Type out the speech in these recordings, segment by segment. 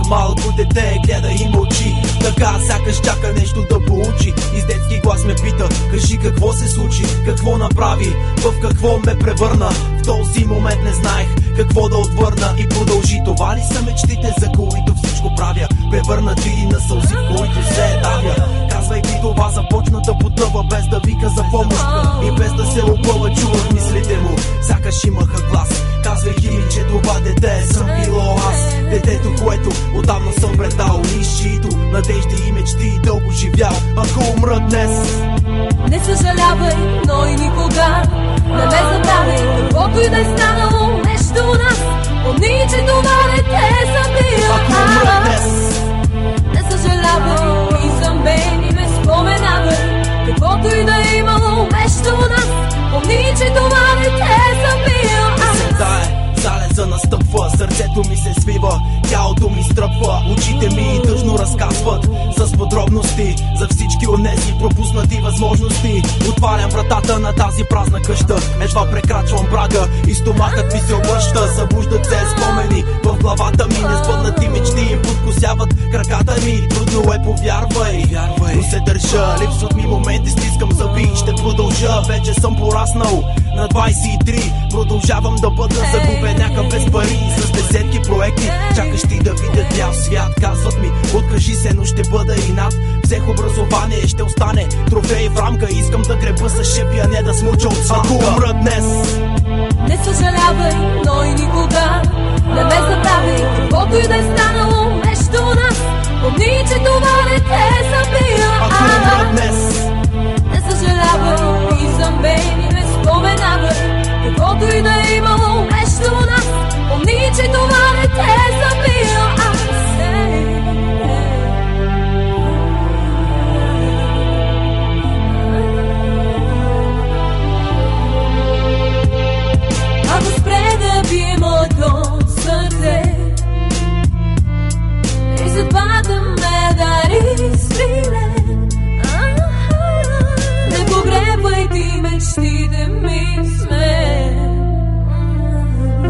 малко дете, гледа и мълчи. Така сякаш чака нещо да получи. И с детски глас ме пита: кажи какво се случи, какво направи, в какво ме превърна. В този момент не знаех какво да отвърна и продължи. Това ли са мечтите, за които всичко правя? Превърнати на сълзи, в които се давя. Казвайки това, започна да потъва, без да вика за помощ и без да се опъва. Чувах мислите му, сякаш имаха глас, казвайки ми, че това дете съм било аз. Детето, което отдавна съм предал и с чиито надежди и мечти дълго живял. Ако умра днес, не съжалявай, но и никога не ме забравяй, каквото и да е станало нещо у нас. Помни, че това дете съм бил аз. Ако умра днес, не съжалявай и за мен и ме споменавай, каквото и да е имало нещо у нас. Помни, че това дете съм бил аз. залеза настъпва, сърцето ми се свива, тялото ми стръпва, очите ми тъжно разказват с подробности за всички онези пропуснати възможности. Отварям вратата на тази празна къща, едва прекрачвам прага и стомахът ми се обръща. Събуждат се спомени в главата ми, несбъднати мечти им подкосяват краката ми. Трудно е, повярвай, но се държа. Липсват ми моменти, стискам зъби, ще продължа. Вече съм пораснал на 23, продължавам да бъда загубеняка без пари, с десетки проекти, чакащи да видят бял свят. Казват ми: откажи се, но ще бъда и над. Взех образование, ще остане трофей в рамка. Искам да греба с шепи, а не да смуча от сламка. Ако умра днес, не съжалявай, но и никога не ме забравяй, каквото и да е станало нещо у нас. Помни, че това дете съм бил аз. Ако умра днес, не съжалявай и за мен и ме споменавай, каквото и да е имало нещо у нас. Помни, че това дете съм бил аз. Ако спре да бие моето сърце и съдбата ме дари с криле, не погребвай ти мечтите ми с мен,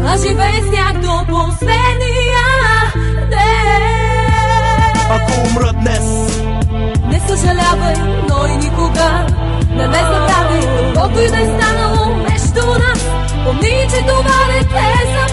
а живей с тях до последния ден. ако умра днес, не съжалявай, но и никога не ме забравяй, каквото и да е станало нещо у нас. Помни, че това дете съм